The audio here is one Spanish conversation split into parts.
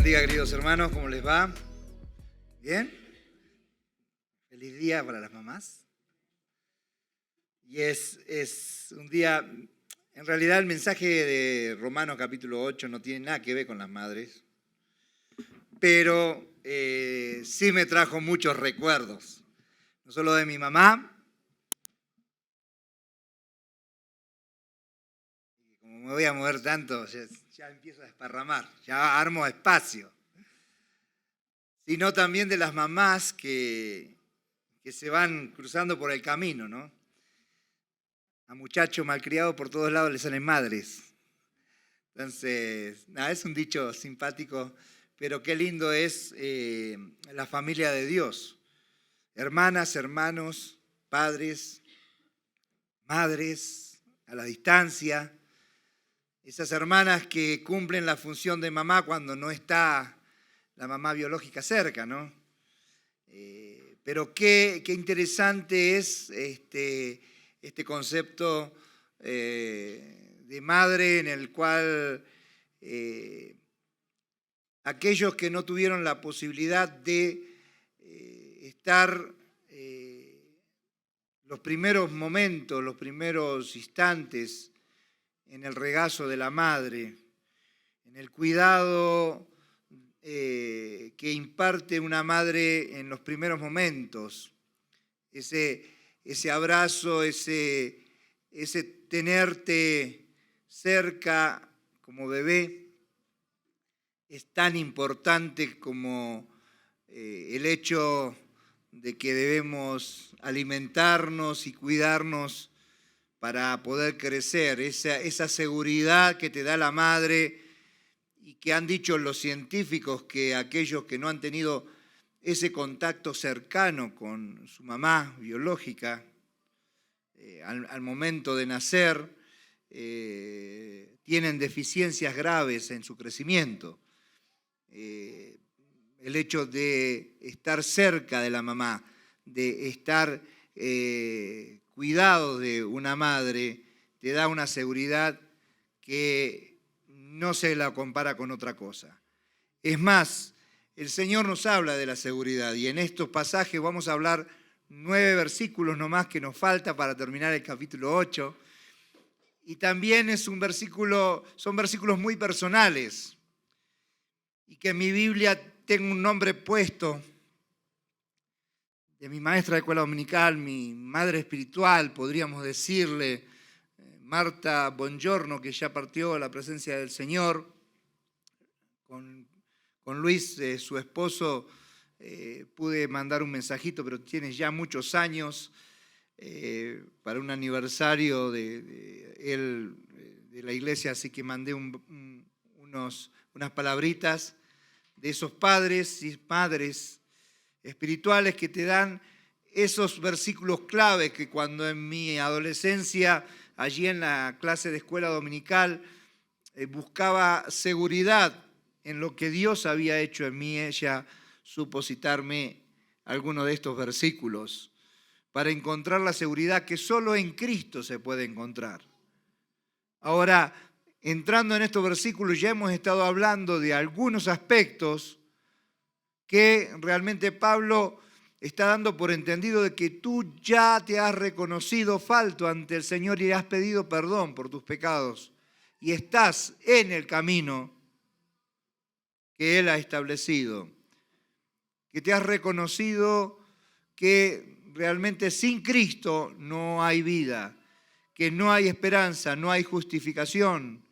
bendiga, queridos hermanos, ¿cómo les va? ¿Bien? Feliz día para las mamás. Y es un día, en realidad el mensaje de Romanos capítulo 8 no tiene nada que ver con las madres, pero sí me trajo muchos recuerdos, no solo de mi mamá, y como me voy a mover tanto, ya empiezo a desparramar, ya armo espacio, sino también de las mamás que se van cruzando por el camino, ¿no? A muchachos malcriados por todos lados les salen madres. Entonces, nada, es un dicho simpático, pero qué lindo es la familia de Dios. Hermanas, hermanos, padres, madres, a la distancia. Esas hermanas que cumplen la función de mamá cuando no está la mamá biológica cerca, ¿no? Pero qué interesante es este concepto de madre en el cual aquellos que no tuvieron la posibilidad de estar los primeros momentos, los primeros instantes en el regazo de la madre, en el cuidado que imparte una madre en los primeros momentos, ese abrazo, ese tenerte cerca como bebé, es tan importante como el hecho de que debemos alimentarnos y cuidarnos para poder crecer, esa seguridad que te da la madre y que han dicho los científicos que aquellos que no han tenido ese contacto cercano con su mamá biológica al momento de nacer, tienen deficiencias graves en su crecimiento. El hecho de estar cerca de la mamá, de estar cuidado de una madre, te da una seguridad que no se la compara con otra cosa. Es más, el Señor nos habla de la seguridad y en estos pasajes vamos a hablar 9 versículos nomás que nos falta para terminar el capítulo 8. Y también son versículos muy personales y que en mi Biblia tengo un nombre puesto de mi maestra de escuela dominical, mi madre espiritual, podríamos decirle, Marta Bongiorno, que ya partió a la presencia del Señor, con Luis, su esposo, pude mandar un mensajito, pero tiene ya muchos años, para un aniversario de la iglesia, así que mandé unas palabritas de esos padres y madres espirituales que te dan esos versículos clave que cuando en mi adolescencia, allí en la clase de escuela dominical, buscaba seguridad en lo que Dios había hecho en mí, ella supo citarme algunos de estos versículos para encontrar la seguridad que solo en Cristo se puede encontrar. Ahora, entrando en estos versículos, ya hemos estado hablando de algunos aspectos que realmente Pablo está dando por entendido de que tú ya te has reconocido falto ante el Señor y has pedido perdón por tus pecados y estás en el camino que Él ha establecido, que te has reconocido que realmente sin Cristo no hay vida, que no hay esperanza, no hay justificación.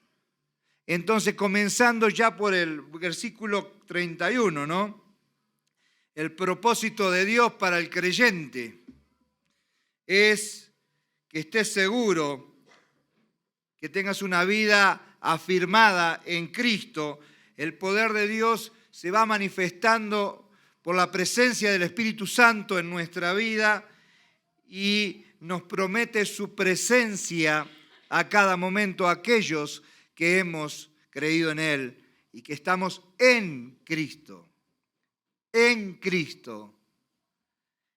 Entonces, comenzando ya por el versículo 31, ¿no? El propósito de Dios para el creyente es que estés seguro, que tengas una vida afirmada en Cristo. El poder de Dios se va manifestando por la presencia del Espíritu Santo en nuestra vida y nos promete su presencia a cada momento a aquellos que hemos creído en Él y que estamos en Cristo. En Cristo.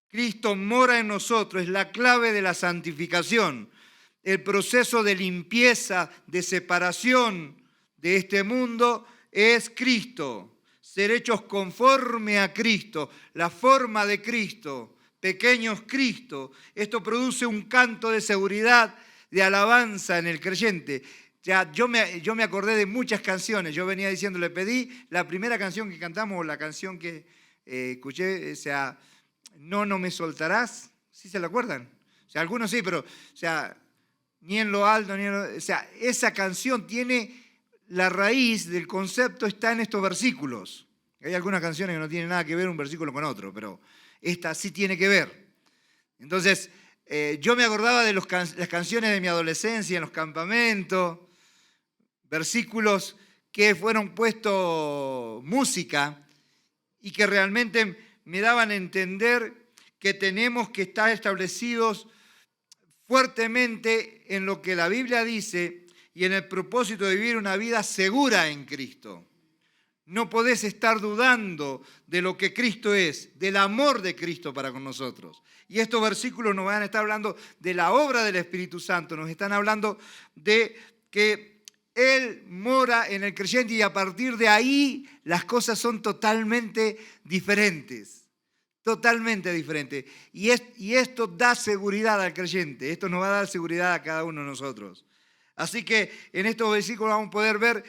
Cristo mora en nosotros, es la clave de la santificación, el proceso de limpieza, de separación de este mundo es Cristo. ser hechos conforme a Cristo, la forma de Cristo, pequeños Cristo. Esto produce un canto de seguridad, de alabanza en el creyente. Ya, yo me acordé de muchas canciones. Yo venía diciendo, le pedí la primera canción que cantamos, la canción que escuché, o sea, no me soltarás. ¿Sí se la acuerdan? O sea, algunos sí, pero, o sea, ni en lo alto, ni en lo... O sea, esa canción tiene la raíz del concepto, está en estos versículos. Hay algunas canciones que no tienen nada que ver un versículo con otro, pero esta sí tiene que ver. Entonces, yo me acordaba de las canciones de mi adolescencia en los campamentos, versículos que fueron puestos música y que realmente me daban a entender que tenemos que estar establecidos fuertemente en lo que la Biblia dice y en el propósito de vivir una vida segura en Cristo. No podés estar dudando de lo que Cristo es, del amor de Cristo para con nosotros. Y estos versículos nos van a estar hablando de la obra del Espíritu Santo, nos están hablando de que Él mora en el creyente y a partir de ahí las cosas son totalmente diferentes. Totalmente diferentes. Y esto da seguridad al creyente, esto nos va a dar seguridad a cada uno de nosotros. Así que en estos versículos vamos a poder ver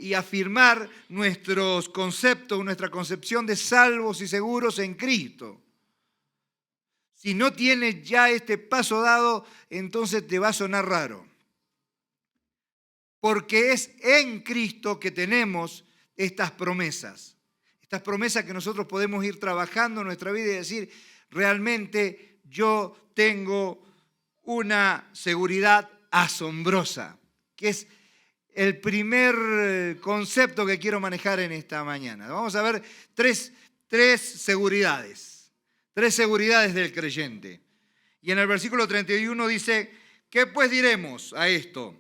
y afirmar nuestros conceptos, nuestra concepción de salvos y seguros en Cristo. Si no tienes ya este paso dado, entonces te va a sonar raro. Porque es en Cristo que tenemos estas promesas. Estas promesas que nosotros podemos ir trabajando en nuestra vida y decir, realmente yo tengo una seguridad asombrosa, que es el primer concepto que quiero manejar en esta mañana. Vamos a ver tres seguridades del creyente. Y en el versículo 31 dice, ¿qué pues diremos a esto?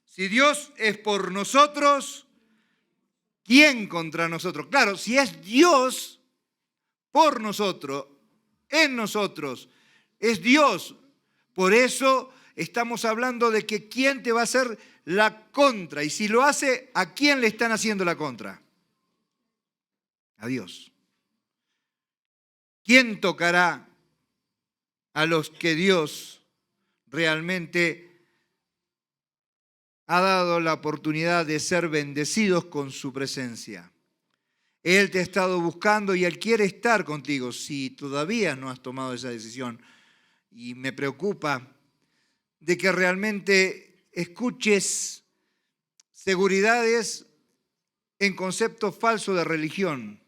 Si Dios es por nosotros, ¿quién contra nosotros? Claro, si es Dios por nosotros, en nosotros, es Dios. Por eso estamos hablando de que quién te va a hacer la contra. Y si lo hace, ¿a quién le están haciendo la contra? A Dios. ¿Quién tocará a los que Dios realmente ha dado la oportunidad de ser bendecidos con su presencia? Él te ha estado buscando y Él quiere estar contigo si todavía no has tomado esa decisión. Y me preocupa de que realmente escuches seguridades en conceptos falsos de religión.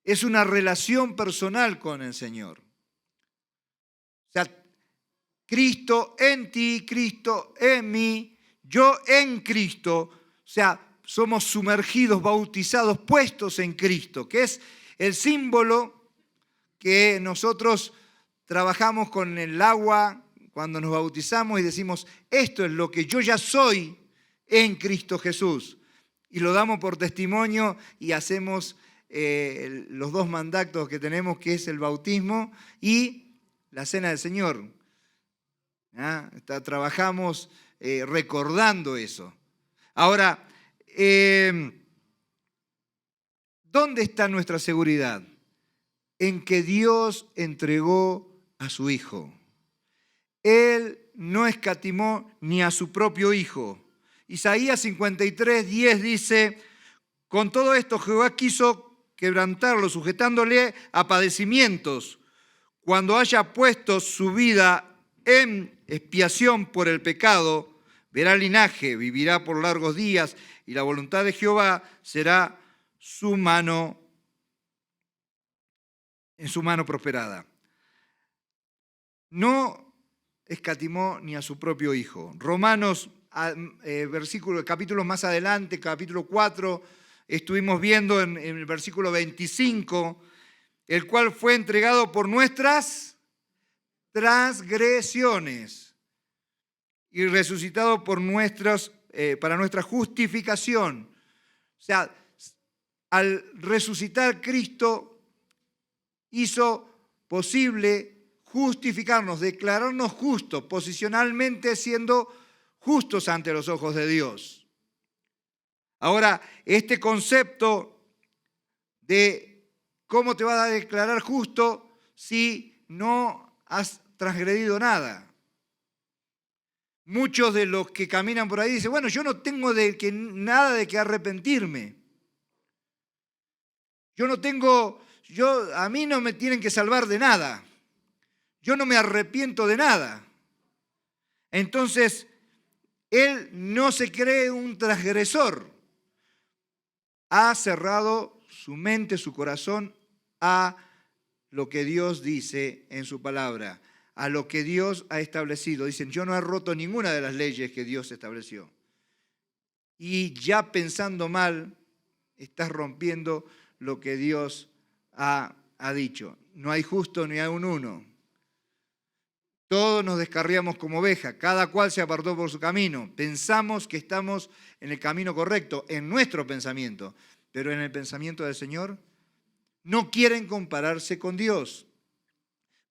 Es una relación personal con el Señor. O sea, Cristo en ti, Cristo en mí, yo en Cristo. O sea, somos sumergidos, bautizados, puestos en Cristo, que es el símbolo que nosotros trabajamos con el agua cuando nos bautizamos y decimos, esto es lo que yo ya soy en Cristo Jesús. Y lo damos por testimonio y hacemos los dos mandatos que tenemos, que es el bautismo y la cena del Señor. Trabajamos recordando eso. Ahora, ¿dónde está nuestra seguridad? En que Dios entregó a su Hijo. Él no escatimó ni a su propio Hijo. Isaías 53:10 dice, con todo esto Jehová quiso quebrantarlo, sujetándole a padecimientos. Cuando haya puesto su vida en expiación por el pecado, verá linaje, vivirá por largos días, y la voluntad de Jehová será su mano, en su mano prosperada. No escatimó ni a su propio Hijo. Romanos, capítulos más adelante, capítulo 4, estuvimos viendo en el versículo 25, el cual fue entregado por nuestras transgresiones y resucitado por para nuestra justificación. O sea, al resucitar Cristo hizo posible justificarnos, declararnos justos, posicionalmente siendo justos ante los ojos de Dios. Ahora, este concepto de cómo te vas a declarar justo si no has transgredido nada. Muchos de los que caminan por ahí dicen, bueno, yo no tengo nada de que arrepentirme. A mí no me tienen que salvar de nada. Yo no me arrepiento de nada. Entonces, él no se cree un transgresor. Ha cerrado su mente, su corazón a lo que Dios dice en su palabra, a lo que Dios ha establecido. Dicen, yo no he roto ninguna de las leyes que Dios estableció. Y ya pensando mal, estás rompiendo lo que Dios ha dicho. No hay justo ni hay un uno. Todos nos descarriamos como ovejas, cada cual se apartó por su camino. Pensamos que estamos en el camino correcto, en nuestro pensamiento, pero en el pensamiento del Señor no quieren compararse con Dios.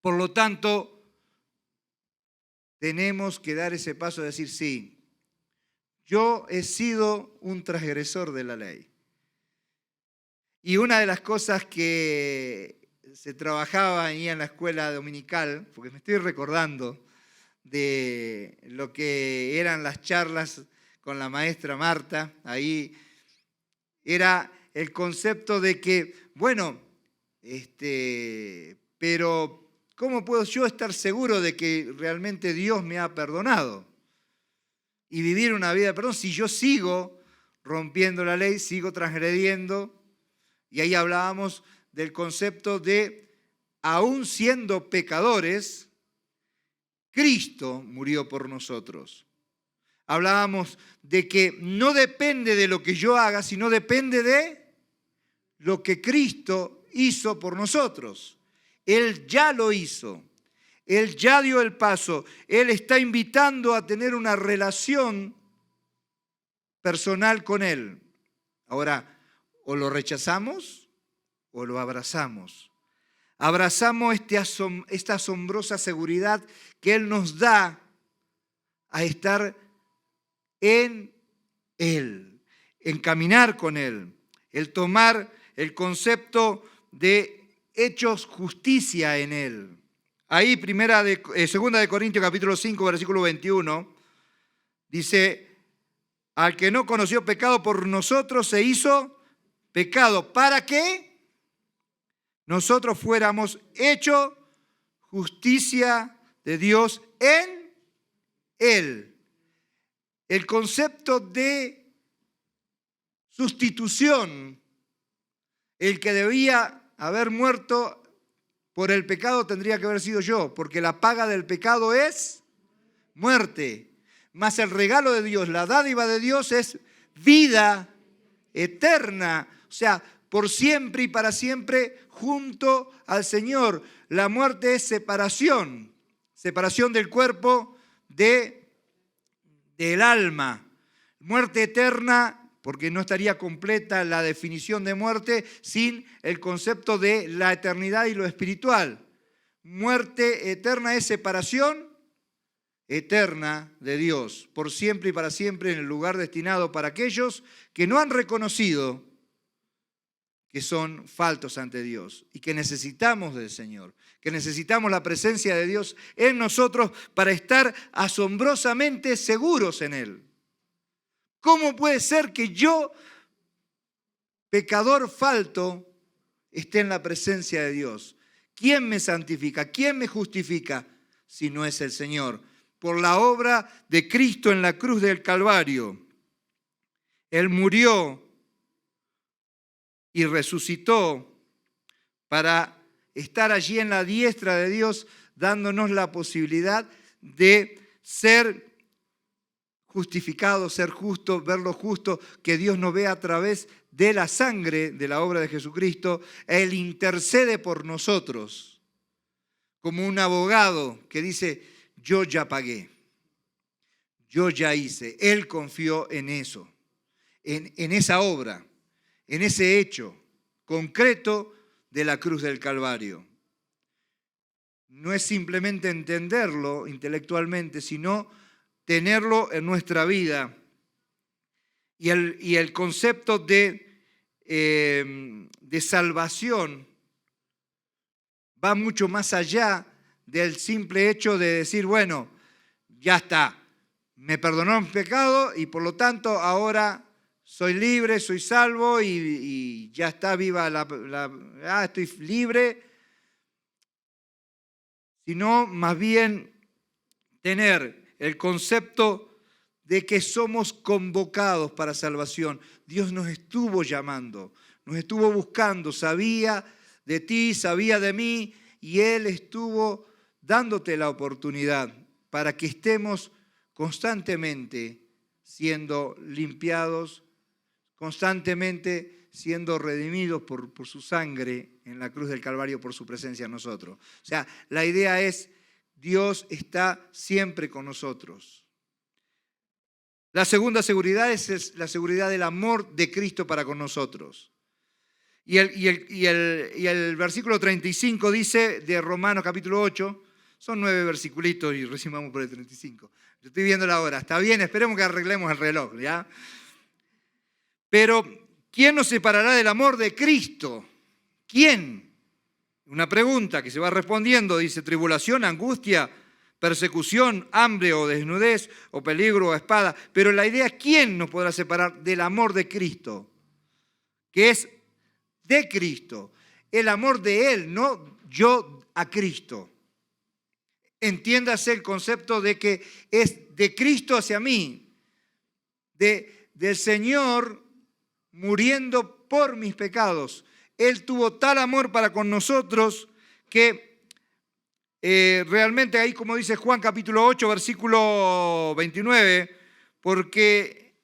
Por lo tanto, tenemos que dar ese paso de decir, sí, yo he sido un transgresor de la ley. Y una de las cosas que se trabajaba ahí en la escuela dominical, porque me estoy recordando de lo que eran las charlas con la maestra Marta, ahí era el concepto de que, bueno, pero ¿cómo puedo yo estar seguro de que realmente Dios me ha perdonado? Y vivir una vida de perdón si yo sigo rompiendo la ley, sigo transgrediendo. Y ahí hablábamos del concepto de, aún siendo pecadores, Cristo murió por nosotros. Hablábamos de que no depende de lo que yo haga, sino depende de lo que Cristo hizo por nosotros. Él ya lo hizo. Él ya dio el paso. Él está invitando a tener una relación personal con Él. Ahora, o lo rechazamos o lo abrazamos. Abrazamos esta asombrosa seguridad que Él nos da a estar en Él, en caminar con Él, el tomar el concepto de hechos justicia en Él. Ahí, 2 Corintios capítulo 5, versículo 21, dice, al que no conoció pecado por nosotros se hizo pecado, ¿para qué? Nosotros fuéramos hechos justicia de Dios en Él. El concepto de sustitución, el que debía haber muerto por el pecado tendría que haber sido yo, porque la paga del pecado es muerte. Mas el regalo de Dios, la dádiva de Dios es vida eterna, o sea, por siempre y para siempre junto al Señor. La muerte es separación del cuerpo del alma. Muerte eterna, porque no estaría completa la definición de muerte sin el concepto de la eternidad y lo espiritual. Muerte eterna es separación eterna de Dios, por siempre y para siempre en el lugar destinado para aquellos que no han reconocido que son faltos ante Dios y que necesitamos del Señor, que necesitamos la presencia de Dios en nosotros para estar asombrosamente seguros en Él. ¿Cómo puede ser que yo, pecador falto, esté en la presencia de Dios? ¿Quién me santifica? ¿Quién me justifica si no es el Señor? Por la obra de Cristo en la cruz del Calvario. Él murió y resucitó para estar allí en la diestra de Dios, dándonos la posibilidad de ser justificados, ser justos, ver lo justo que Dios nos ve a través de la sangre de la obra de Jesucristo. Él intercede por nosotros como un abogado que dice, yo ya pagué, yo ya hice. Él confió en eso, en esa obra, en ese hecho concreto de la cruz del Calvario. No es simplemente entenderlo intelectualmente, sino tenerlo en nuestra vida. Y el concepto de salvación va mucho más allá del simple hecho de decir, bueno, ya está, me perdonó mi pecado y por lo tanto ahora soy libre, soy salvo y ya está, viva estoy libre, sino más bien tener el concepto de que somos convocados para salvación. Dios nos estuvo llamando, nos estuvo buscando, sabía de ti, sabía de mí, y Él estuvo dándote la oportunidad para que estemos constantemente siendo limpiados, constantemente siendo redimidos por su sangre en la cruz del Calvario, por su presencia en nosotros. O sea, la idea es, Dios está siempre con nosotros. La segunda seguridad es la seguridad del amor de Cristo para con nosotros. Y el versículo 35 dice de Romanos capítulo 8, son 9 versiculitos y recién vamos por el 35. Yo estoy viendo la hora, está bien, esperemos que arreglemos el reloj, ¿ya? Pero, ¿quién nos separará del amor de Cristo? ¿Quién? Una pregunta que se va respondiendo, dice, tribulación, angustia, persecución, hambre o desnudez, o peligro o espada. Pero la idea, ¿quién nos podrá separar del amor de Cristo? Que es de Cristo, el amor de Él, no yo a Cristo. Entiéndase el concepto de que es de Cristo hacia mí, del Señor muriendo por mis pecados. Él tuvo tal amor para con nosotros que realmente ahí, como dice Juan capítulo 8, versículo 29, porque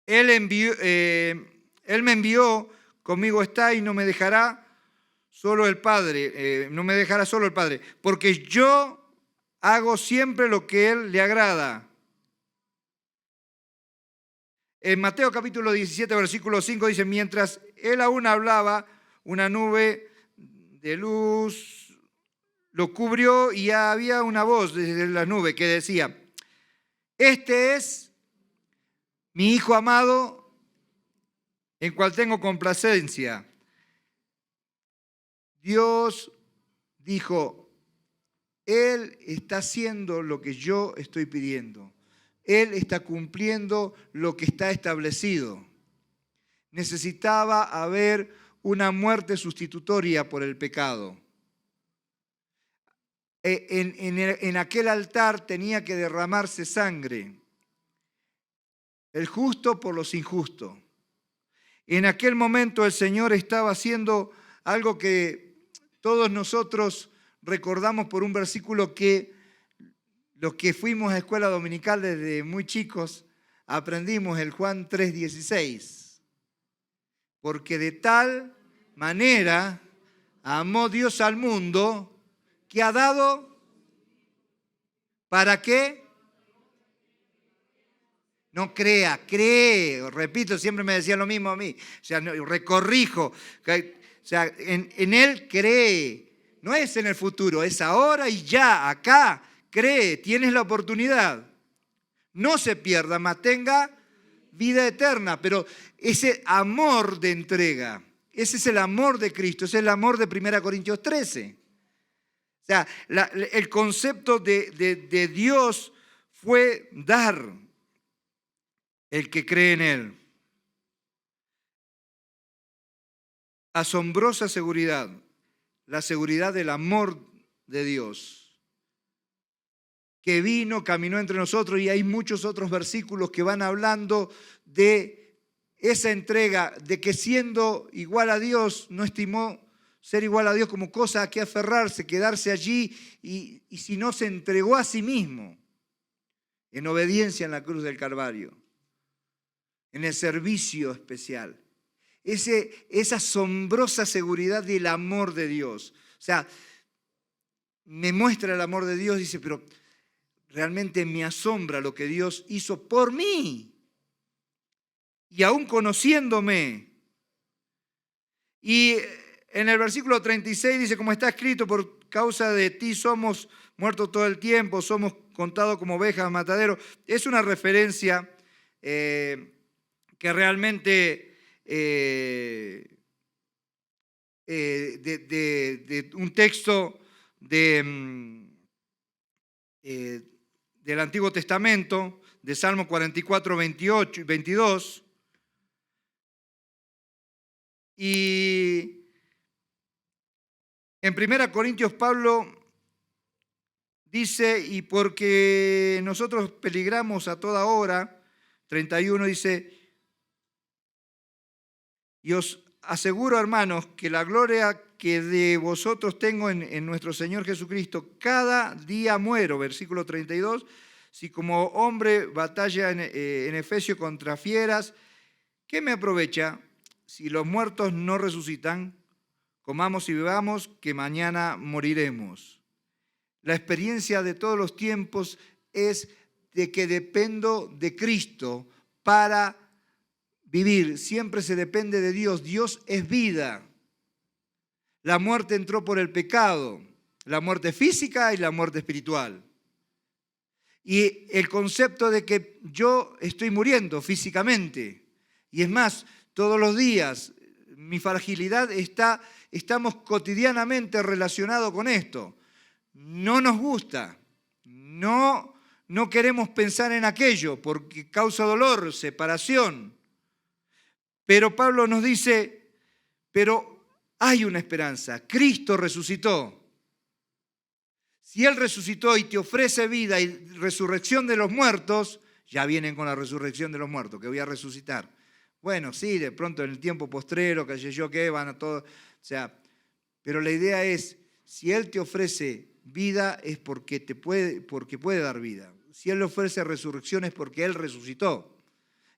Él me envió, conmigo está y no me dejará solo el Padre, no me dejará solo el Padre, porque yo hago siempre lo que Él le agrada. En Mateo capítulo 17, versículo 5 dice, mientras Él aún hablaba, una nube de luz lo cubrió y había una voz desde la nube que decía, este es mi Hijo amado, en cual tengo complacencia. Dios dijo, Él está haciendo lo que yo estoy pidiendo. Él está cumpliendo lo que está establecido. Necesitaba haber una muerte sustitutoria por el pecado. En aquel altar tenía que derramarse sangre. El justo por los injustos. En aquel momento el Señor estaba haciendo algo que todos nosotros recordamos por un versículo que los que fuimos a escuela dominical desde muy chicos aprendimos, el Juan 3:16. Porque de tal manera amó Dios al mundo que ha dado, ¿para qué? No crea, cree. Repito, siempre me decía lo mismo a mí. O sea, recorrijo. O sea, en Él cree. No es en el futuro, es ahora y ya, acá. Cree, tienes la oportunidad. No se pierda, mas tenga vida eterna. Pero ese amor de entrega, ese es el amor de Cristo, ese es el amor de 1 Corintios 13. O sea, el concepto de Dios fue dar el que cree en Él. Asombrosa seguridad, la seguridad del amor de Dios, que vino, caminó entre nosotros, y hay muchos otros versículos que van hablando de esa entrega, de que siendo igual a Dios, no estimó ser igual a Dios como cosa a que aferrarse, quedarse allí, y si no se entregó a sí mismo en obediencia en la cruz del Calvario, en el servicio especial. Esa asombrosa seguridad del amor de Dios. O sea, me muestra el amor de Dios, dice, pero realmente me asombra lo que Dios hizo por mí. Y aún conociéndome. Y en el versículo 36 dice, como está escrito, por causa de ti somos muertos todo el tiempo, somos contados como ovejas a matadero. Es una referencia que realmente de un texto del Antiguo Testamento, de Salmo 44, 28 y 22. Y en 1 Corintios Pablo dice, y porque nosotros peligramos a toda hora, 31 dice, y os aseguro, hermanos, que la gloria que de vosotros tengo en nuestro Señor Jesucristo, cada día muero, versículo 32, si como hombre batalla en Efesio contra fieras, ¿qué me aprovecha si los muertos no resucitan? Comamos y bebamos, que mañana moriremos. La experiencia de todos los tiempos es de que dependo de Cristo para vivir. Siempre se depende de Dios. Dios es vida. La muerte entró por el pecado, la muerte física y la muerte espiritual. Y el concepto de que yo estoy muriendo físicamente, y es más, todos los días, mi fragilidad estamos cotidianamente relacionados con esto. No nos gusta, no queremos pensar en aquello porque causa dolor, separación. Pero Pablo nos dice, pero hay una esperanza, Cristo resucitó. Si Él resucitó y te ofrece vida y resurrección de los muertos, ya vienen con la resurrección de los muertos, que voy a resucitar. Bueno, sí, de pronto en el tiempo postrero, que yo que van a todo, pero la idea es, si Él te ofrece vida es porque puede dar vida. Si Él le ofrece resurrección es porque Él resucitó.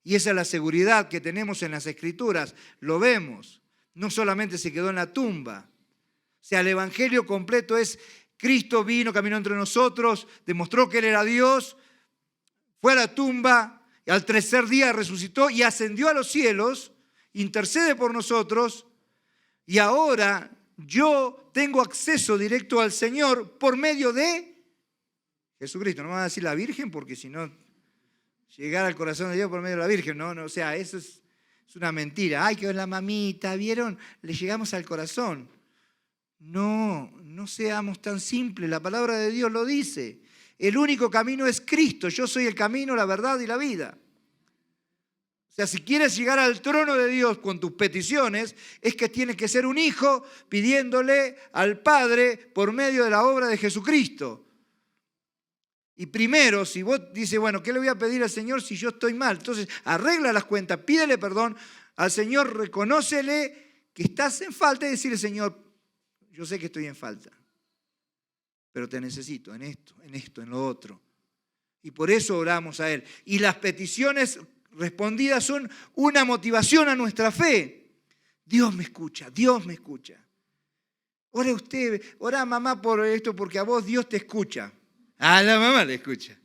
Y esa es la seguridad que tenemos en las Escrituras, lo vemos. No solamente se quedó en la tumba. O sea, el evangelio completo es Cristo vino, caminó entre nosotros, demostró que Él era Dios, fue a la tumba y al tercer día resucitó y ascendió a los cielos, intercede por nosotros y ahora yo tengo acceso directo al Señor por medio de Jesucristo. No me van a decir la Virgen porque si no, llegar al corazón de Dios por medio de la Virgen. No, o sea, eso es una mentira. Ay, que es la mamita, ¿vieron? Le llegamos al corazón. No seamos tan simples. La palabra de Dios lo dice. El único camino es Cristo. Yo soy el camino, la verdad y la vida. O sea, si quieres llegar al trono de Dios con tus peticiones, es que tienes que ser un hijo pidiéndole al Padre por medio de la obra de Jesucristo. Y primero, si vos dices, bueno, ¿qué le voy a pedir al Señor si yo estoy mal? Entonces, arregla las cuentas, pídele perdón al Señor, reconócele que estás en falta y decirle, Señor, yo sé que estoy en falta, pero te necesito en esto, en lo otro. Y por eso oramos a Él. Y las peticiones respondidas son una motivación a nuestra fe. Dios me escucha, Dios me escucha. Ore usted, ora mamá por esto porque a vos Dios te escucha. A la mamá le escucha.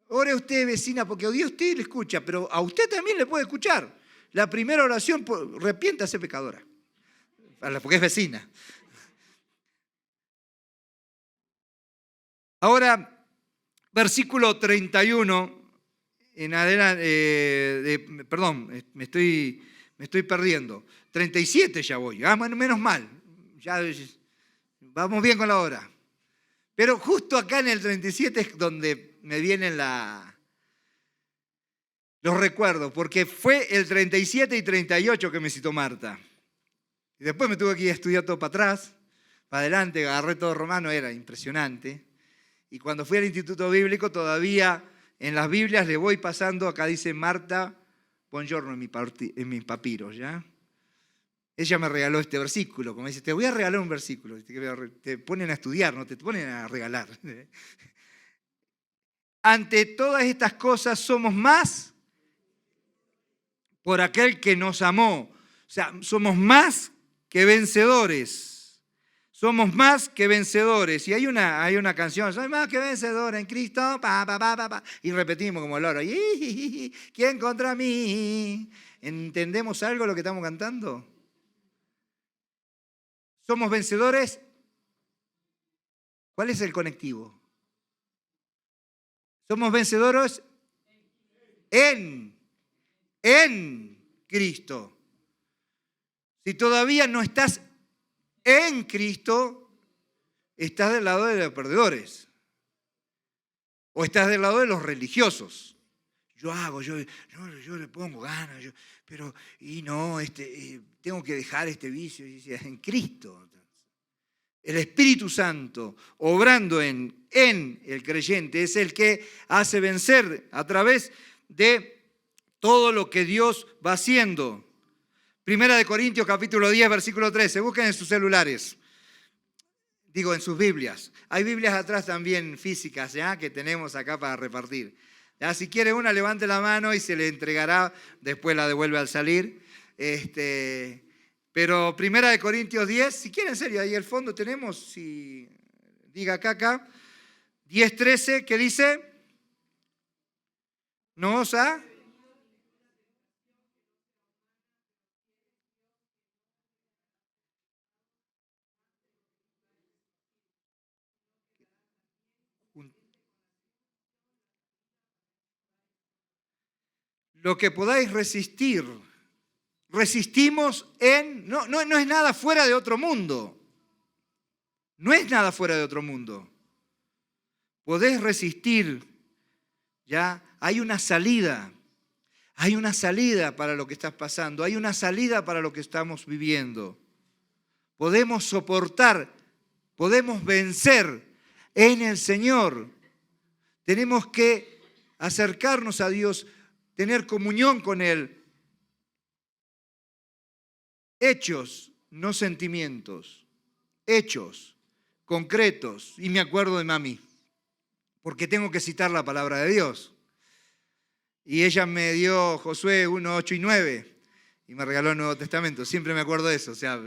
Ore usted, vecina, porque a Dios usted le escucha, pero a usted también le puede escuchar. La primera oración, arrepiéntase pecadora, porque es vecina. Ahora, versículo 31, en adelante, me estoy perdiendo. 37 ya voy, menos mal, ya vamos bien con la hora. Pero justo acá en el 37 es donde me vienen los recuerdos, porque fue el 37 y 38 que me citó Marta. Y después me tuve que ir a estudiar todo para atrás, para adelante, agarré todo romano, era impresionante. Y cuando fui al Instituto Bíblico, todavía en las Biblias le voy pasando, acá dice Marta Buongiorno en mis papiros, ¿ya? Ella me regaló este versículo, como dice, te voy a regalar un versículo. Te ponen a estudiar, no te ponen a regalar. Ante todas estas cosas somos más por aquel que nos amó. O sea, somos más que vencedores. Somos más que vencedores. Y hay una canción, soy más que vencedor en Cristo, y repetimos como el loro. ¿Quién contra mí? ¿Entendemos algo de lo que estamos cantando? Somos vencedores. ¿Cuál es el conectivo? Somos vencedores en Cristo. Si todavía no estás en Cristo, estás del lado de los perdedores. O estás del lado de los religiosos. Yo le pongo ganas, tengo que dejar este vicio. En Cristo. El Espíritu Santo, obrando en el creyente, es el que hace vencer a través de todo lo que Dios va haciendo. Primera de Corintios, capítulo 10, versículo 13. Busquen en sus celulares. Digo, en sus Biblias. Hay Biblias atrás también físicas, ¿ya? Que tenemos acá para repartir. ¿Ya? Si quiere una, levante la mano y se le entregará. Después la devuelve al salir. Pero Primera de Corintios 10, si quieren, en serio, ahí al fondo tenemos, si diga acá, 10, 13, ¿qué dice? No os ha... Lo que podáis resistir. Resistimos en... No es nada fuera de otro mundo. No es nada fuera de otro mundo. Podés resistir, ¿ya? Hay una salida. Hay una salida para lo que estás pasando. Hay una salida para lo que estamos viviendo. Podemos soportar, podemos vencer en el Señor. Tenemos que acercarnos a Dios, tener comunión con Él. Hechos, no sentimientos. Hechos concretos. Y me acuerdo de mami, porque tengo que citar la palabra de Dios. Y ella me dio Josué 1, 8 y 9 y me regaló el Nuevo Testamento. Siempre me acuerdo de eso. O sea,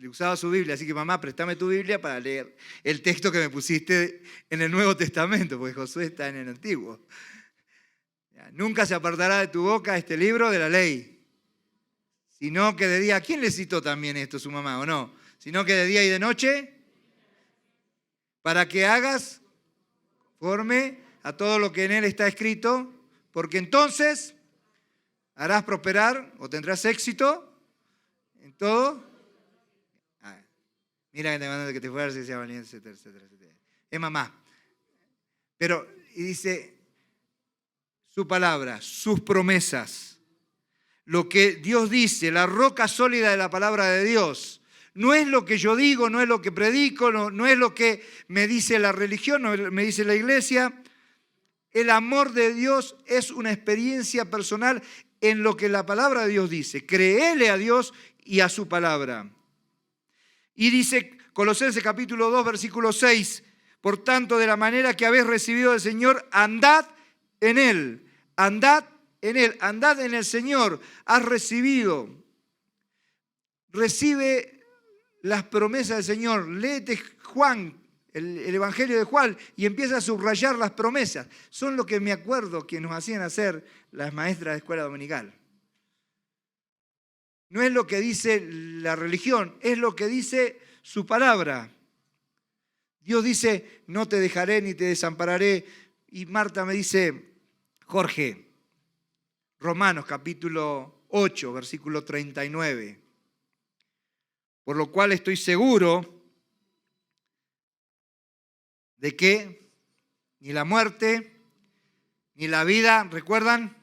usaba su Biblia, así que mamá, préstame tu Biblia para leer el texto que me pusiste en el Nuevo Testamento, porque Josué está en el Antiguo. Nunca se apartará de tu boca este libro de la ley, sino que de día... ¿Quién le citó también esto, su mamá, o no? Sino que de día y de noche, para que hagas conforme a todo lo que en él está escrito, porque entonces harás prosperar o tendrás éxito en todo. Mira que te mando que te fueras y sea valiente, etcétera, etcétera, etcétera. Es mamá. Pero, y dice, su palabra, sus promesas, lo que Dios dice, la roca sólida de la palabra de Dios. No es lo que yo digo, no es lo que predico, no es lo que me dice la religión, no me dice la iglesia. El amor de Dios es una experiencia personal en lo que la palabra de Dios dice. Créele a Dios y a su palabra. Y dice Colosenses capítulo 2, versículo 6, por tanto, de la manera que habéis recibido del Señor, andad en Él, andad en Él, andad en el Señor. Has recibido, recibe las promesas del Señor. Léete Juan, el Evangelio de Juan, y empieza a subrayar las promesas. Son lo que me acuerdo que nos hacían hacer las maestras de escuela dominical. No es lo que dice la religión, es lo que dice su palabra. Dios dice, no te dejaré ni te desampararé. Y Marta me dice, Jorge, Romanos capítulo 8, versículo 39. Por lo cual estoy seguro de que ni la muerte, ni la vida, ¿recuerdan?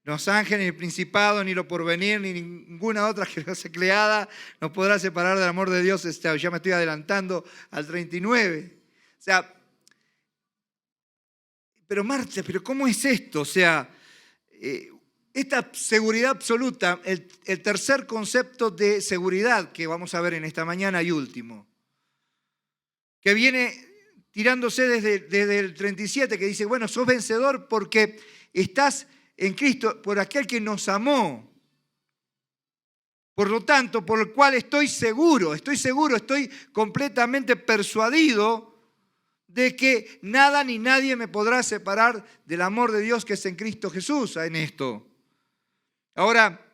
Los ángeles, ni el principado, ni lo porvenir, ni ninguna otra cosa creada nos podrá separar del amor de Dios. Ya me estoy adelantando al 39. O sea, pero Marta, ¿pero cómo es esto? O sea, esta seguridad absoluta, el tercer concepto de seguridad que vamos a ver en esta mañana y último, que viene tirándose desde el 37, que dice, bueno, sos vencedor porque estás en Cristo, por aquel que nos amó. Por lo tanto, por el cual estoy seguro, estoy completamente persuadido de que nada ni nadie me podrá separar del amor de Dios que es en Cristo Jesús en esto. Ahora,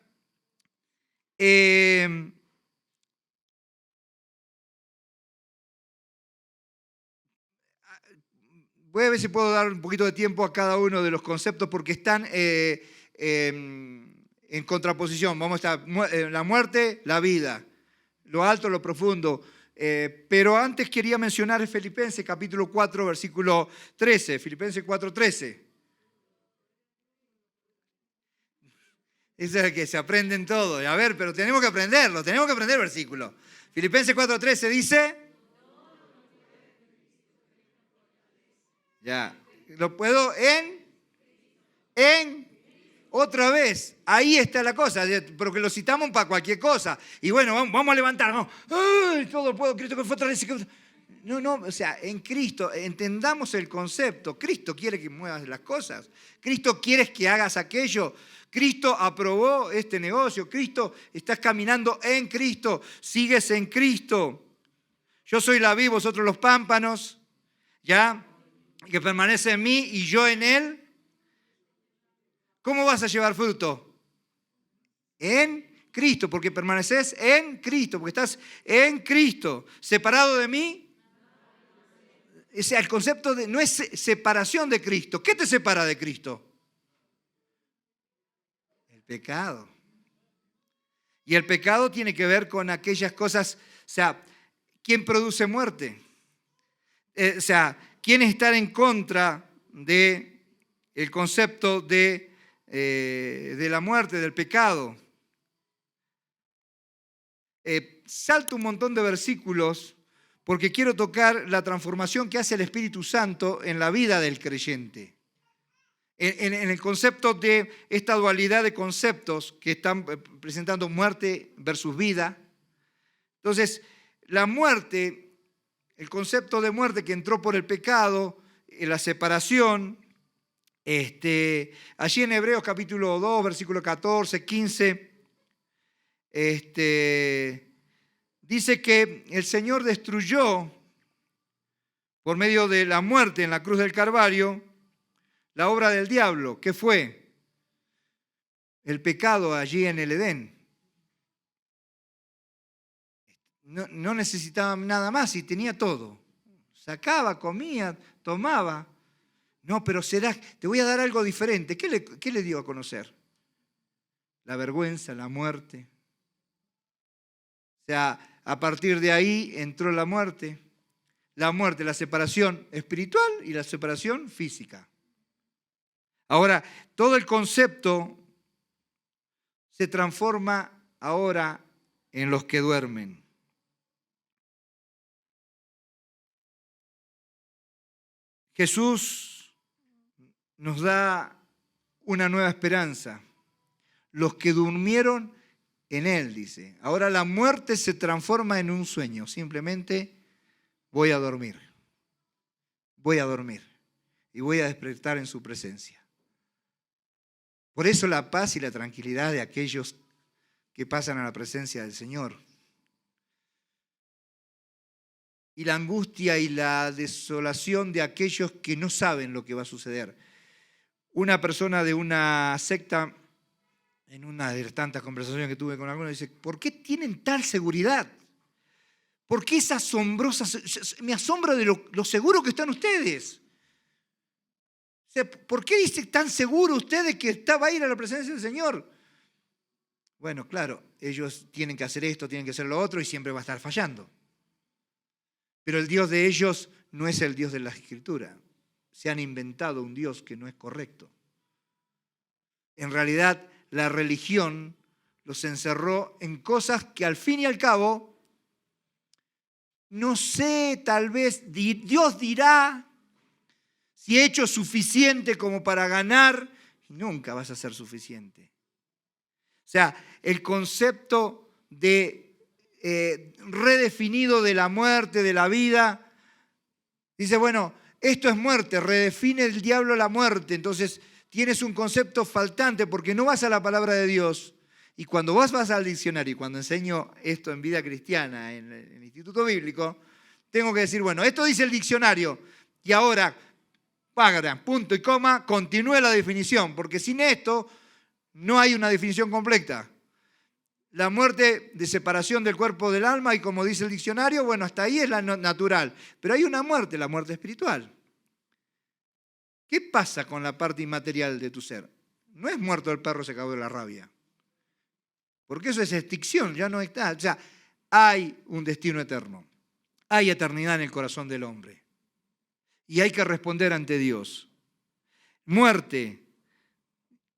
voy a ver si puedo dar un poquito de tiempo a cada uno de los conceptos porque están en contraposición. Vamos a estar la muerte, la vida, lo alto, lo profundo. Pero antes quería mencionar Filipenses capítulo 4, versículo 13. Filipenses 4, 13. Eso es que se aprenden todo. A ver, pero tenemos que aprender el versículo. Filipenses 4, 13 dice... Ya, lo puedo otra vez. Ahí está la cosa, porque lo citamos para cualquier cosa. Y bueno, vamos a levantarnos. ¡Ay, todo puedo! Cristo que fue otra vez. No, o sea, en Cristo, entendamos el concepto. Cristo quiere que muevas las cosas. Cristo quiere que hagas aquello. Cristo aprobó este negocio. Cristo, estás caminando en Cristo. Sigues en Cristo. Yo soy la vid, vosotros los pámpanos. ¿Ya? Que permanece en mí y yo en él. ¿Cómo vas a llevar fruto? En Cristo, porque permaneces en Cristo, porque estás en Cristo. Separado de mí. O sea, el concepto no es separación de Cristo. ¿Qué te separa de Cristo? El pecado. Y el pecado tiene que ver con aquellas cosas, o sea, ¿quién produce muerte? O sea, ¿quién está en contra del concepto de la muerte, del pecado? Salto un montón de versículos porque quiero tocar la transformación que hace el Espíritu Santo en la vida del creyente. En el concepto de esta dualidad de conceptos que están presentando muerte versus vida. Entonces, la muerte... El concepto de muerte que entró por el pecado, la separación, allí en Hebreos capítulo 2, versículo 14, 15, dice que el Señor destruyó por medio de la muerte en la cruz del Calvario la obra del diablo. ¿Qué fue? El pecado allí en el Edén. No necesitaba nada más y tenía todo. Sacaba, comía, tomaba. No, pero te voy a dar algo diferente. ¿Qué le dio a conocer? La vergüenza, la muerte. O sea, a partir de ahí entró la muerte. La muerte, la separación espiritual y la separación física. Ahora, todo el concepto se transforma ahora en los que duermen. Jesús nos da una nueva esperanza. Los que durmieron en Él, dice. Ahora la muerte se transforma en un sueño. Simplemente voy a dormir. Voy a dormir. Y voy a despertar en su presencia. Por eso la paz y la tranquilidad de aquellos que pasan a la presencia del Señor. Y la angustia y la desolación de aquellos que no saben lo que va a suceder. Una persona de una secta, en una de las tantas conversaciones que tuve con algunos, dice, ¿por qué tienen tal seguridad? ¿Por qué es asombrosa? Me asombra de lo seguro que están ustedes. O sea, ¿por qué dice tan seguro ustedes que va a ir a la presencia del Señor? Bueno, claro, ellos tienen que hacer esto, tienen que hacer lo otro y siempre va a estar fallando. Pero el Dios de ellos no es el Dios de la Escritura. Se han inventado un Dios que no es correcto. En realidad, la religión los encerró en cosas que al fin y al cabo, no sé, tal vez Dios dirá si he hecho suficiente como para ganar, y nunca vas a ser suficiente. O sea, el concepto de redefinido de la muerte, de la vida. Dice, bueno, esto es muerte, redefine el diablo la muerte. Entonces tienes un concepto faltante porque no vas a la palabra de Dios. Y cuando vas al diccionario, y cuando enseño esto en vida cristiana, en el Instituto Bíblico, tengo que decir, bueno, esto dice el diccionario. Y ahora, punto y coma, continúe la definición. Porque sin esto no hay una definición completa. La muerte de separación del cuerpo del alma, y como dice el diccionario, bueno, hasta ahí es la natural. Pero hay una muerte, la muerte espiritual. ¿Qué pasa con la parte inmaterial de tu ser? No es muerto el perro, se acabó de la rabia. Porque eso es extinción, ya no está. O sea, hay un destino eterno. Hay eternidad en el corazón del hombre. Y hay que responder ante Dios. Muerte,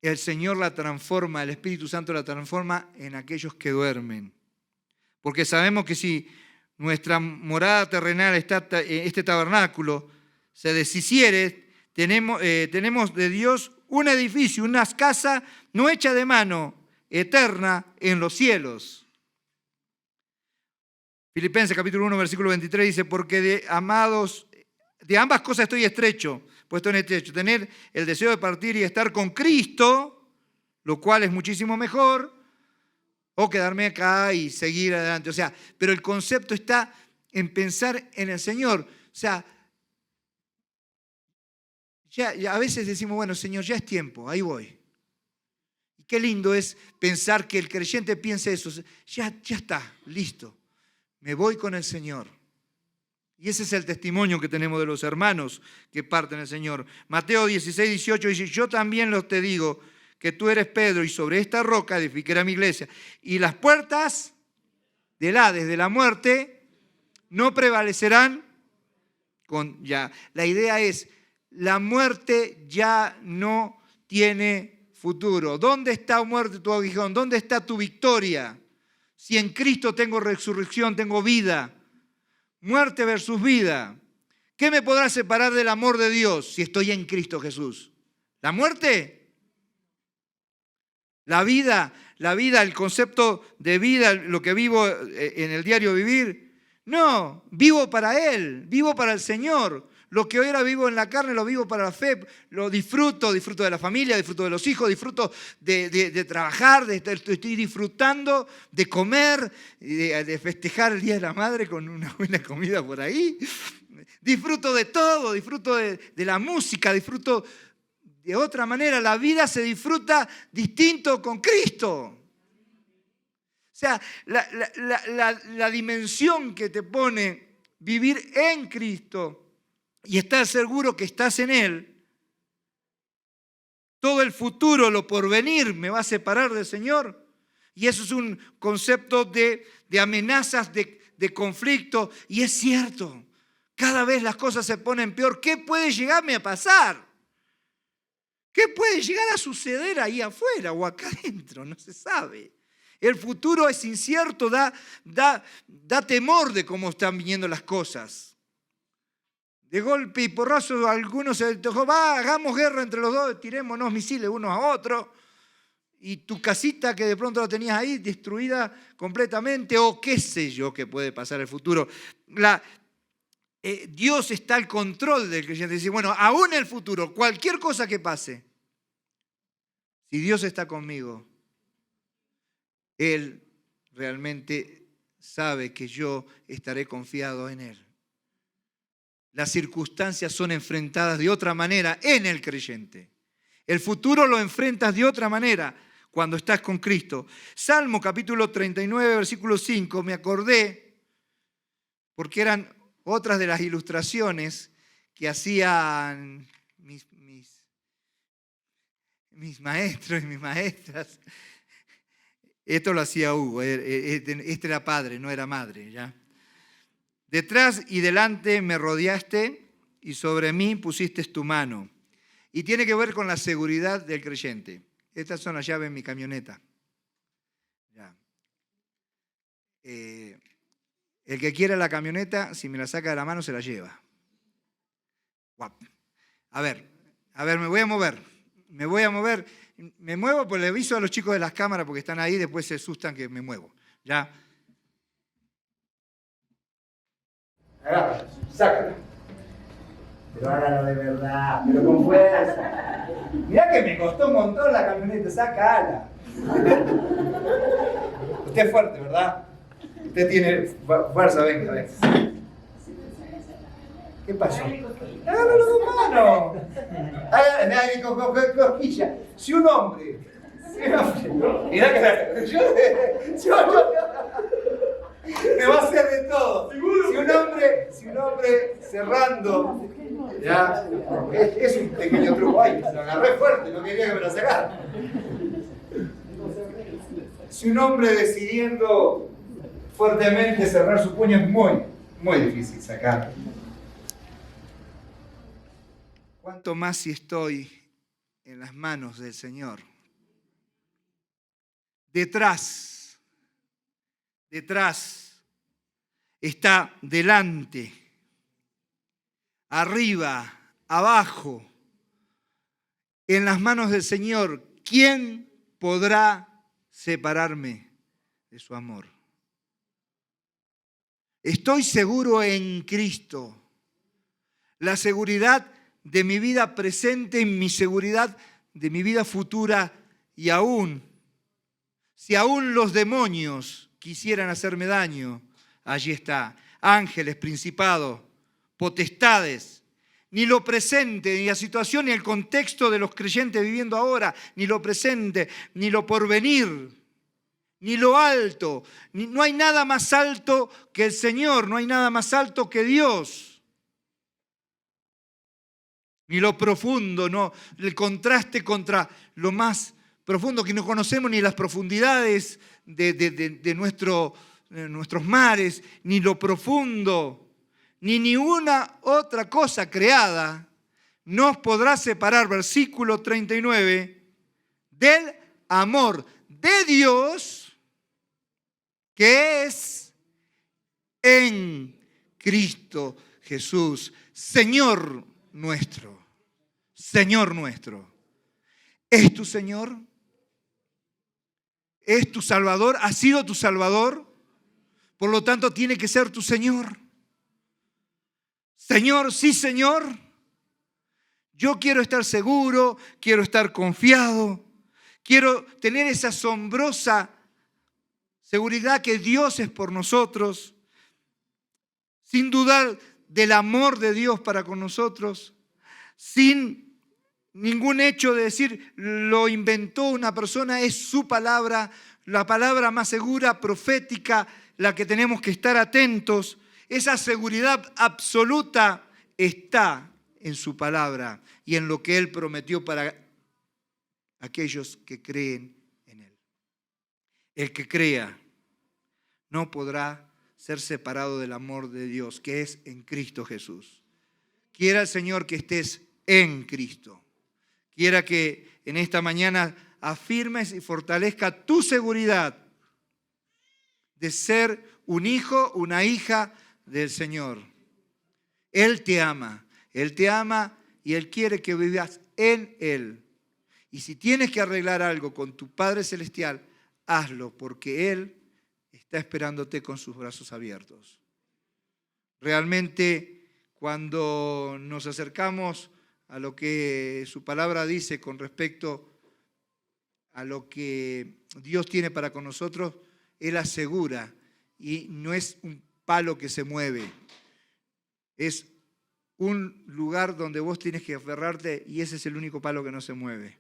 el Señor la transforma, el Espíritu Santo la transforma en aquellos que duermen. Porque sabemos que si nuestra morada terrenal, este tabernáculo, se deshiciere, tenemos de Dios un edificio, una casa no hecha de mano, eterna en los cielos. Filipenses capítulo 1, versículo 23 dice, porque de ambas cosas estoy estrecho, puesto en estrecho, tener el deseo de partir y estar con Cristo, lo cual es muchísimo mejor, o quedarme acá y seguir adelante. O sea, pero el concepto está en pensar en el Señor. O sea, ya a veces decimos, bueno, Señor, ya es tiempo, ahí voy. Y qué lindo es pensar que el creyente piense eso. Ya está, listo. Me voy con el Señor. Y ese es el testimonio que tenemos de los hermanos que parten el Señor. Mateo 16, 18 dice, yo también te digo que tú eres Pedro y sobre esta roca edificaré mi iglesia. Y las puertas del Hades, de la muerte, no prevalecerán con ya. La idea es, la muerte ya no tiene futuro. ¿Dónde está, muerte, tu aguijón? ¿Dónde está tu victoria? Si en Cristo tengo resurrección, tengo vida. Muerte versus vida. ¿Qué me podrá separar del amor de Dios si estoy en Cristo Jesús? ¿La muerte? ¿La vida? El concepto de vida, lo que vivo en el diario vivir. No, vivo para Él, vivo para el Señor. Lo que hoy era vivo en la carne, lo vivo para la fe. Lo disfruto de la familia, disfruto de los hijos, disfruto de trabajar, estoy disfrutando de comer, de festejar el Día de la Madre con una buena comida por ahí. Disfruto de todo, disfruto de la música, disfruto de otra manera. La vida se disfruta distinto con Cristo. O sea, la dimensión que te pone vivir en Cristo y estar seguro que estás en Él, todo el futuro, lo porvenir, me va a separar del Señor. Y eso es un concepto de amenazas, de conflicto. Y es cierto, cada vez las cosas se ponen peor. ¿Qué puede llegarme a pasar? ¿Qué puede llegar a suceder ahí afuera o acá adentro? No se sabe. El futuro es incierto, da temor de cómo están viniendo las cosas. De golpe y porrazo, algunos se dijo, hagamos guerra entre los dos, tirémonos misiles unos a otros. Y tu casita que de pronto la tenías ahí destruida completamente, o qué sé yo que puede pasar en el futuro. Dios está al control del creyente. Dice, bueno, aún en el futuro, cualquier cosa que pase, si Dios está conmigo, Él realmente sabe que yo estaré confiado en Él. Las circunstancias son enfrentadas de otra manera en el creyente. El futuro lo enfrentas de otra manera cuando estás con Cristo. Salmo capítulo 39, versículo 5, me acordé, porque eran otras de las ilustraciones que hacían mis maestros y mis maestras. Esto lo hacía Hugo, este era padre, no era madre, ¿ya? Detrás y delante me rodeaste y sobre mí pusiste tu mano. Y tiene que ver con la seguridad del creyente. Estas son las llaves de mi camioneta. Ya. El que quiera la camioneta, si me la saca de la mano, se la lleva. Guap. A ver, me voy a mover. Me muevo, pues le aviso a los chicos de las cámaras porque están ahí, después se asustan que me muevo. ¿Ya? Agarra, sácala. Pero hágalo de verdad, pero con fuerza. Mirá que me costó un montón la camioneta, sácala. Usted es fuerte, ¿verdad? Usted tiene fuerza, venga. ¿Qué pasó? Hágalo con mano. Hágalo con cosquilla. Si un hombre. Mirá que yo me va a hacer de todo. Si un hombre cerrando, ya, es un pequeño truco ahí, lo agarré fuerte, no quería que me lo sacara. Si un hombre decidiendo fuertemente cerrar su puño es muy difícil sacar. ¿Cuánto más si estoy en las manos del Señor? Detrás está delante, arriba, abajo, en las manos del Señor. ¿Quién podrá separarme de su amor? Estoy seguro en Cristo. La seguridad de mi vida presente, mi seguridad de mi vida futura, y si aún los demonios quisieran hacerme daño, allí está. Ángeles, principados, potestades, ni lo presente, ni la situación, ni el contexto de los creyentes viviendo ahora, ni lo presente, ni lo porvenir, ni lo alto. No hay nada más alto que el Señor, no hay nada más alto que Dios. Ni lo profundo, no, el contraste contra lo más profundo, que no conocemos ni las profundidades de nuestros mares, ni lo profundo, ni ninguna otra cosa creada nos podrá separar, versículo 39, del amor de Dios que es en Cristo Jesús, Señor nuestro. Señor nuestro. ¿Es tu Señor? ¿Es tu Salvador? ¿Ha sido tu Salvador? Por lo tanto, tiene que ser tu Señor. Señor, sí, Señor. Yo quiero estar seguro, quiero estar confiado, quiero tener esa asombrosa seguridad que Dios es por nosotros, sin dudar del amor de Dios para con nosotros, sin ningún hecho de decir lo inventó una persona, es su palabra, la palabra más segura, profética, la que tenemos que estar atentos. Esa seguridad absoluta está en su palabra y en lo que Él prometió para aquellos que creen en Él. El que crea no podrá ser separado del amor de Dios, que es en Cristo Jesús. Quiera el Señor que estés en Cristo. Quiera que en esta mañana afirmes y fortalezca tu seguridad de ser un hijo, una hija del Señor. Él te ama y Él quiere que vivas en Él. Y si tienes que arreglar algo con tu Padre Celestial, hazlo, porque Él está esperándote con sus brazos abiertos. Realmente, cuando nos acercamos a lo que su palabra dice con respecto a lo que Dios tiene para con nosotros, Él asegura, y no es un palo que se mueve, es un lugar donde vos tienes que aferrarte y ese es el único palo que no se mueve.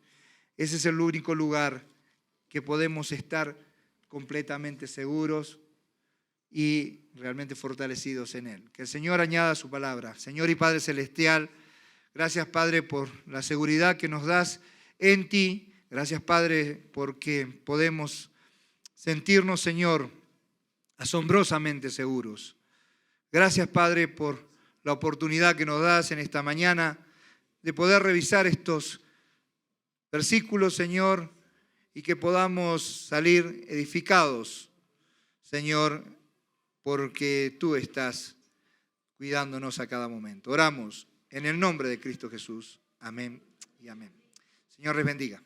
Ese es el único lugar que podemos estar completamente seguros y realmente fortalecidos en Él. Que el Señor añada su palabra. Señor y Padre Celestial, gracias, Padre, por la seguridad que nos das en ti. Gracias, Padre, porque podemos sentirnos, Señor, asombrosamente seguros. Gracias, Padre, por la oportunidad que nos das en esta mañana de poder revisar estos versículos, Señor, y que podamos salir edificados, Señor, porque tú estás cuidándonos a cada momento. Oramos en el nombre de Cristo Jesús. Amén y amén. Señor les bendiga.